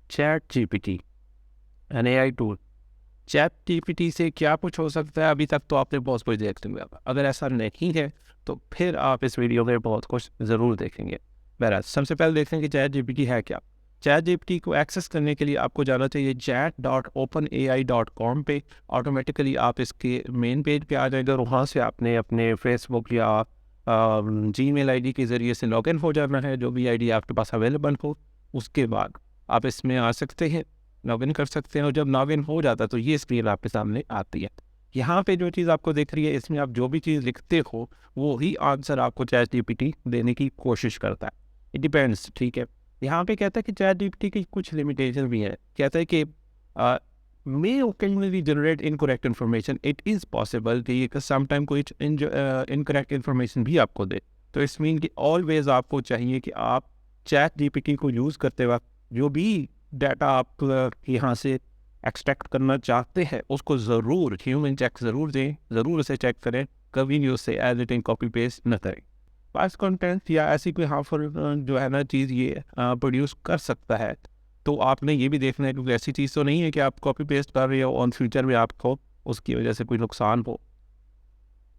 Chat GPT an AI tool. ChatGPT से क्या कुछ हो सकता है, अभी तक तो आपने बहुत कुछ देख लिया। अगर ऐसा नहीं है तो फिर आप इस वीडियो में बहुत कुछ ज़रूर देखेंगे। बहरहाल सबसे पहले देखें कि चैट जीपीटी है क्या। चैट जीपीटी को एक्सेस करने के लिए आपको जाना चाहिए chat.openai.com पे। ऑटोमेटिकली आप इसके मेन पेज पे आ जाएगा और वहाँ से आपने अपने फेसबुक या जीमेल आईडी के ज़रिए से लॉगिन हो जाना है, जो भी आईडी आपके पास अवेलेबल हो। उसके बाद आप इसमें आ सकते हैं, लॉगिन कर सकते हैं और जब लॉगिन हो जाता है तो ये स्क्रीन आपके सामने आती है। यहाँ पे जो चीज़ आपको दिख रही है, इसमें आप जो भी चीज़ लिखते हो वो ही आंसर आपको चैट जीपीटी देने की कोशिश करता है। इट डिपेंड्स, ठीक है। यहाँ पे कहता है कि चैट जीपीटी की कुछ लिमिटेशन भी है। कहता है कि may occasionally generate incorrect information. It is possible कि ये समटाइम कोई इनकरेक्ट इन्फॉर्मेशन भी आपको दे। तो इस मीन कि ऑलवेज आपको चाहिए कि आप चैट जीपीटी को यूज़ करते वक्त जो भी डाटा आप यहाँ से एक्सट्रैक्ट करना चाहते हैं उसको ज़रूर ह्यूमन चेक ज़रूर दें, ज़रूर उसे चेक करें। कभी भी उससे एडिटिंग कॉपी पेस्ट न करें। पास कंटेंट या ऐसी कोई हार्मफुल जो है ना चीज़ ये प्रोड्यूस कर सकता है, तो आपने ये भी देखना है क्योंकि ऐसी चीज़ तो नहीं है कि आप कॉपी पेस्ट कर रहे हो और फ्यूचर में आपको उसकी वजह से कोई नुकसान हो।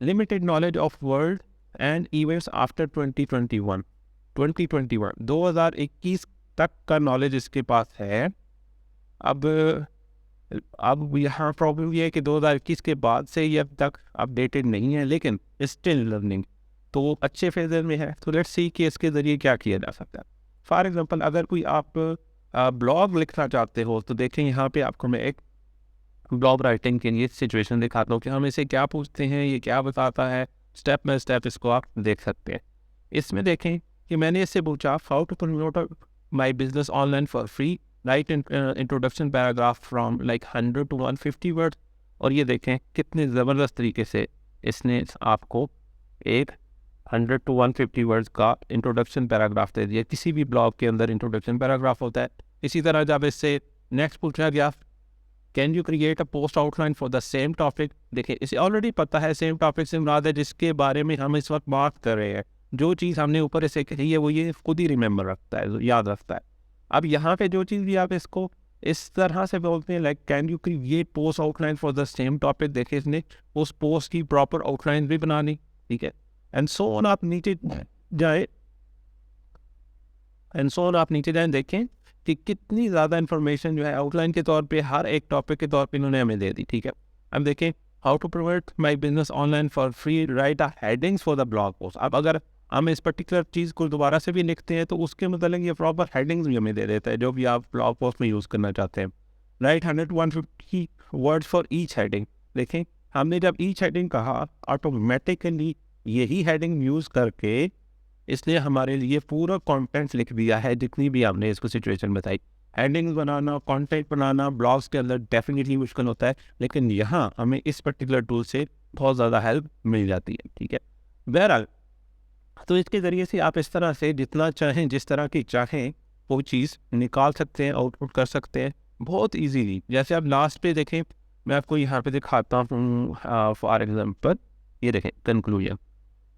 Limited knowledge of world and events after 2021 तक का नॉलेज इसके पास है। अब यहाँ प्रॉब्लम ये है कि 2021 के बाद से ये अब तक अपडेटेड नहीं है, लेकिन स्टिल लर्निंग, तो वो अच्छे फेजर में है। तो लेट्स सी कि इसके ज़रिए क्या किया जा सकता है। फॉर एग्जांपल अगर कोई आप ब्लॉग लिखना चाहते हो तो देखें यहाँ पे आपको मैं एक ब्लॉग राइटिंग के लिए सिचुएशन दिखाता हूँ कि हम इसे क्या पूछते हैं, ये क्या बताता है। स्टेप बाय स्टेप इसको आप देख सकते हैं। इसमें देखें कि मैंने इससे पूछा how to promote my business online for free, write introduction paragraph from like 100 to 150 word. और ये देखें कितने ज़बरदस्त तरीके से इसने आपको एक 100 to 150 वर्ड्स का इंट्रोडक्शन पैराग्राफ दे दिया। किसी भी ब्लॉग के अंदर इंट्रोडक्शन पैराग्राफ होता है। इसी तरह जब इससे नेक्स्ट पूछा गया can you create a post outline for the same topic, देखिए इसे ऑलरेडी पता है सेम टॉपिक से मुराद है जिसके बारे में हम इस वक्त बात कर रहे हैं। जो चीज़ हमने ऊपर इसे कही है वो ये खुद ही रिमेंबर रखता है, याद रखता है। अब यहाँ पे जो चीज़ भी आप इसको इस तरह से बोलते हैं like can you create post outline for the same topic, देखिए इसने उस पोस्ट की प्रॉपर आउटलाइन भी बनानी, ठीक है। एंड सो ऑन आप नीचे जाए देखें कि कितनी ज़्यादा इन्फॉर्मेशन जो है आउटलाइन के तौर पे हर एक टॉपिक के तौर पे इन्होंने हमें दे दी, ठीक है। अब देखें how to promote my business online for free, write a headings for the blog post. अब अगर हम इस पर्टिकुलर चीज़ को दोबारा से भी लिखते हैं तो उसके मतलब ये प्रॉपर हेडिंग्स भी हमें दे देता है जो भी आप ब्लॉग पोस्ट में यूज़ करना चाहते हैं। Right 100 to 150 words for each heading. देखें हमने जब ईच हेडिंग कहा ऑटोमेटिकली यही हेडिंग यूज़ करके इसने हमारे लिए पूरा कंटेंट लिख दिया है जितनी भी हमने इसको सिचुएशन बताई। हेडिंग्स बनाना, कंटेंट बनाना ब्लॉग्स के अंदर डेफिनेटली मुश्किल होता है, लेकिन यहाँ हमें इस पर्टिकुलर टूल से बहुत ज़्यादा हेल्प मिल जाती है, ठीक है। बहरहाल तो इसके ज़रिए से आप इस तरह से जितना चाहें, जिस तरह की चाहें वो चीज़ निकाल सकते हैं, आउटपुट कर सकते हैं बहुत ईजीली। जैसे आप लास्ट पे देखें, मैं आपको यहाँ पे दिखाता हूँ फॉर एग्जांपल, ये देखें conclusion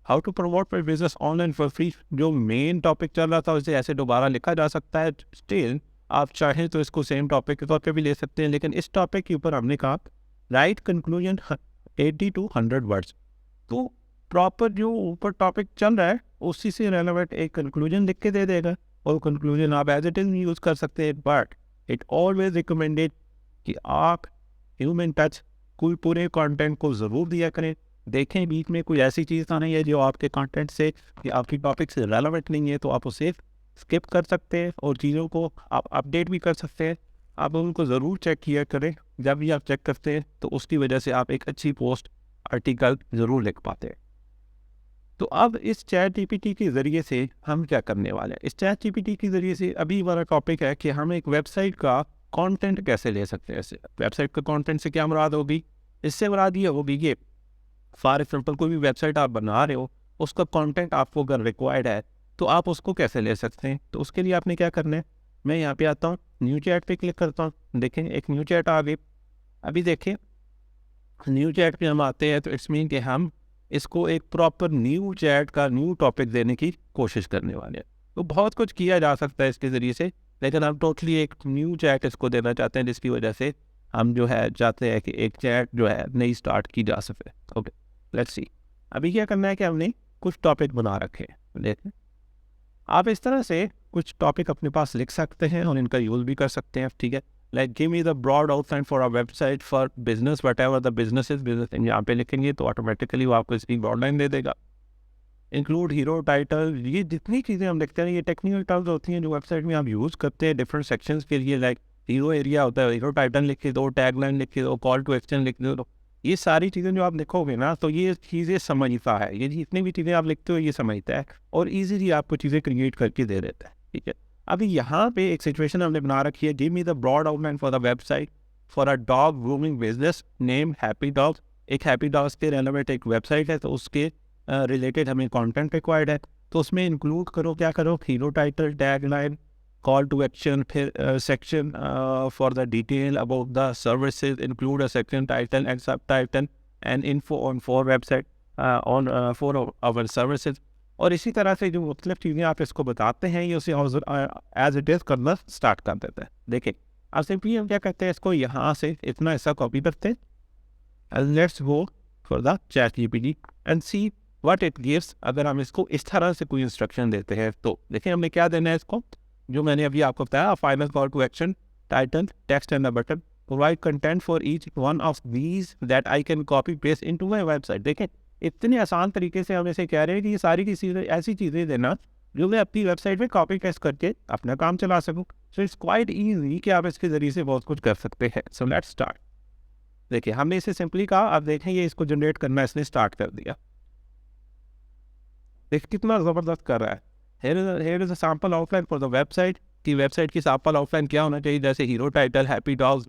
how to promote my business online for free. जो मेन टॉपिक चल रहा था उसे ऐसे दोबारा लिखा जा सकता है। स्टिल आप चाहें तो इसको सेम टॉपिक के तौर पे भी ले सकते हैं, लेकिन इस टॉपिक के ऊपर हमने कहा राइट कंक्लूजन 80 to 100 वर्ड्स। तो प्रॉपर जो ऊपर टॉपिक चल रहा है उसी से रेलेवेंट एक कंक्लूजन लिख के दे देगा और कंक्लूजन आप एज इट इज यूज़ कर सकते हैं। बट इट ऑलवेज रिकमेंडेड कि आप ह्यूमन टच कोई पूरे कंटेंट को ज़रूर दिया करें। देखें बीच में कोई ऐसी चीज़ तो नहीं है जो आपके कंटेंट से या आपकी टॉपिक से रेलेवेंट नहीं है, तो आप उसे स्किप कर सकते हैं और चीज़ों को आप अपडेट भी कर सकते हैं। आप उनको ज़रूर चेक किया करें। जब भी आप चेक करते हैं तो उसकी वजह से आप एक अच्छी पोस्ट आर्टिकल ज़रूर लिख पाते हैं। तो अब इस चैट जीपीटी के ज़रिए से हम क्या करने वाले हैं। इस चैट जीपीटी के ज़रिए से अभी हमारा टॉपिक है कि हम एक वेबसाइट का कंटेंट कैसे ले सकते हैं। वेबसाइट का कंटेंट से क्या मुराद होगी, इससे मुराद ये होगी कि फॉर एग्जाम्पल कोई भी वेबसाइट आप बना रहे हो, उसका कंटेंट आपको अगर रिक्वायर्ड है तो आप उसको कैसे ले सकते हैं। तो उसके लिए आपने क्या करना है, मैं यहाँ पे आता हूँ, न्यू चैट पे क्लिक करता हूँ। देखें एक न्यू चैट आ गई। अभी देखें न्यू चैट पे हम आते हैं तो इट्स मीन कि हम इसको एक प्रॉपर न्यू चैट का न्यू टॉपिक देने की कोशिश करने वाले हैं। तो बहुत कुछ किया जा सकता है इसके ज़रिए से। लेकिन हम टोटली एक न्यू चैट इसको देना चाहते हैं, जिसकी वजह से हम जो है चाहते हैं कि एक चैट जो है नई स्टार्ट की जा सके। Okay, let's see. अभी क्या करना है कि हमने कुछ टॉपिक बना रखे हैं। देखें, आप इस तरह से कुछ टॉपिक अपने पास लिख सकते हैं और इनका यूज़ भी कर सकते हैं। ठीक है, like give me the broad outline for a website for business, whatever the business is business, यहाँ पे लिखेंगे तो ऑटोमेटिकली वो आपको इसकी ब्रॉड लाइन दे देगा। इंक्लूड हीरो टाइटल, ये जितनी चीज़ें हम लिखते हैं ये टेक्निकल टर्म्स होती हैं जो वेबसाइट में आप यूज़ करते हैं डिफरेंट सेक्शंस के लिए। लाइक हीरो एरिया होता है, हीरो टाइटल लिख के दो, टैगलाइन लिख के दो, कॉल टू एक्शन लिख दो। ये सारी चीज़ें जो आप लिखोगे ना तो ये चीज़ें समझता है, ये जितनी भी चीज़ें आप लिखते हो ये समझता है और ईजीली आपको चीज़ें क्रिएट करके दे देता है। ठीक है, अभी यहाँ पे एक सिचुएशन हमने बना रखी है, give me the broad outline for the website for a dog grooming business name happy dogs. एक हैप्पी डॉग्स के रेलेवेंट एक वेबसाइट है, तो उसके रिलेटेड हमें कंटेंट रिक्वायर्ड है, तो उसमें इंक्लूड करो, क्या करो, hero title, tagline, call to action, फिर section for the detail about the services, include a section title and subtitle and info on for website on for our services. और इसी तरह से जो मुख्तलिफ चीज़ें आप इसको बताते हैं ये उसे एज इट इज़ करना स्टार्ट कर देता है। देखिए, अब सिंपली हम क्या करते हैं, इसको यहाँ से इतना हिस्सा कॉपी करते हैं and let's go for the ChatGPT and see what it gives। अगर हम इसको इस तरह से कोई इंस्ट्रक्शन देते हैं तो देखिए हमें क्या देना है इसको, जो मैंने अभी आपको बताया, final call to action, title, text and the button, provide content for each one of these that I can copy paste into my website. देखें, इतने आसान तरीके से हम इसे कह रहे हैं कि ये सारी की चीज़ें ऐसी चीज़ें देना जो मैं अपनी वेबसाइट में कॉपी पेस्ट करके अपना काम चला सकूँ। सो इट्स क्वाइट ईजी कि आप इसके ज़रिए से बहुत कुछ कर सकते हैं। So let's start. देखिए, हमने इसे सिंपली कहा, अब देखें ये इसको जनरेट करना इसने स्टार्ट कर दिया। देखिए कितना ज़बरदस्त कर रहा है। Here is a sample outline for the website, की वेबसाइट की सैंपल आउटलाइन क्या होना चाहिए, जैसे hero title, happy dogs,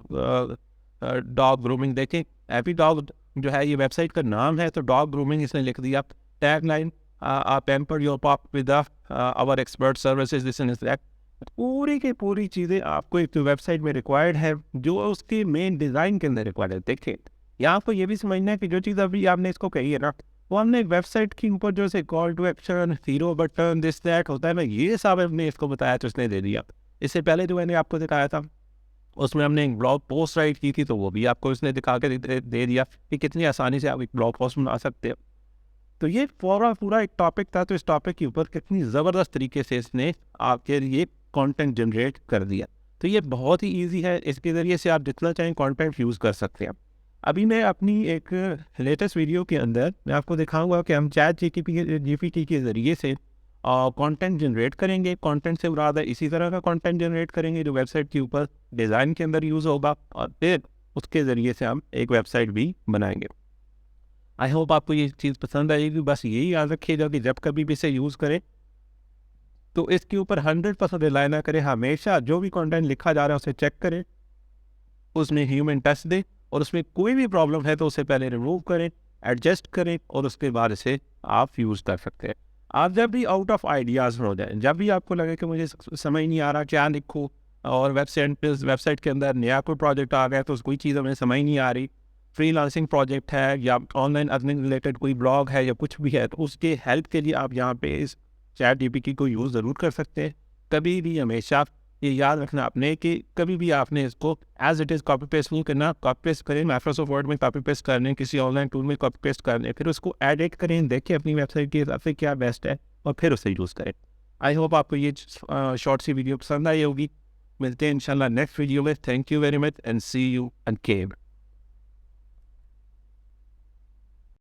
dog grooming. देखें, हैप्पी डॉग जो है ये वेबसाइट का नाम है, तो डॉग ग्रूमिंग इसने लिख दिया। Tag line, pamper your pup with our expert services this and that. पूरी की पूरी चीज़ें आपको एक वेबसाइट में रिक्वायर्ड है जो उसके मेन डिज़ाइन के अंदर रिक्वायर्ड है। देखिए, यहाँ आपको ये भी समझना है कि जो चीज़ अभी आपने इसको कही है ना, वो हमने एक वेबसाइट के ऊपर जो से call to action, hero button, this that होता है ना, ये सब हमने इसको बताया तो उसने दे दिया। इससे पहले जो मैंने आपको दिखाया था उसमें हमने एक ब्लॉग पोस्ट राइट की थी, तो वो भी आपको इसने दिखा के दे दिया कि कितनी आसानी से आप एक ब्लॉग पोस्ट बना सकते हो। तो ये पूरा एक टॉपिक था, तो इस टॉपिक के ऊपर कितनी ज़बरदस्त तरीके से इसने आपके लिए कंटेंट जनरेट कर दिया। तो ये बहुत ही इजी है, इसके ज़रिए से आप जितना चाहें कंटेंट यूज़ कर सकते हैं। अभी मैं अपनी एक लेटेस्ट वीडियो के अंदर मैं आपको दिखाऊंगा कि हम ChatGPT के ज़रिए से कंटेंट जनरेट करेंगे। कंटेंट से मुराद है इसी तरह का कंटेंट जनरेट करेंगे जो वेबसाइट के ऊपर डिज़ाइन के अंदर यूज़ होगा, और फिर उसके ज़रिए से हम एक वेबसाइट भी बनाएंगे। आई होप आपको ये चीज़ पसंद आएगी। बस यही याद रखिएगा कि जब कभी भी इसे यूज़ करें तो इसके ऊपर 100% रिलाई ना करें। हमेशा जो भी कंटेंट लिखा जा रहा है उसे चेक करें, उसमें ह्यूमन टच दें, और उसमें कोई भी प्रॉब्लम है तो उसे पहले रिमूव करें, एडजस्ट करें, और उसके बाद इसे आप यूज़ कर सकते हैं। आप जब भी आउट ऑफ आइडियाज़ हो जाए, जब भी आपको लगे कि मुझे समझ नहीं आ रहा क्या लिखूँ, और वेबसाइट के अंदर नया कोई प्रोजेक्ट आ गया तो कोई चीज़ हमें समझ नहीं आ रही, फ्रीलांसिंग प्रोजेक्ट है या ऑनलाइन अर्निंग रिलेटेड कोई ब्लॉग है या कुछ भी है, तो उसके हेल्प के लिए आप यहाँ पे इस ChatGPT को यूज़ ज़रूर कर सकते हैं। कभी भी हमेशा ये याद रखना आपने कि कभी भी आपने इसको as it is copy paste नहीं करना। कॉपी पेस्ट करें, माइक्रोसॉफ्ट वर्ड में कॉपी पेस्ट करने, किसी ऑनलाइन टूल में कॉपी पेस्ट करने, फिर उसको एडिट करें, देखें अपनी वेबसाइट के हिसाब से क्या बेस्ट है, और फिर उसे यूज़ करें। आई होप आपको ये शॉर्ट सी वीडियो पसंद आई होगी। मिलते हैं इंशाल्लाह नेक्स्ट वीडियो में। Thank you very much and see you again.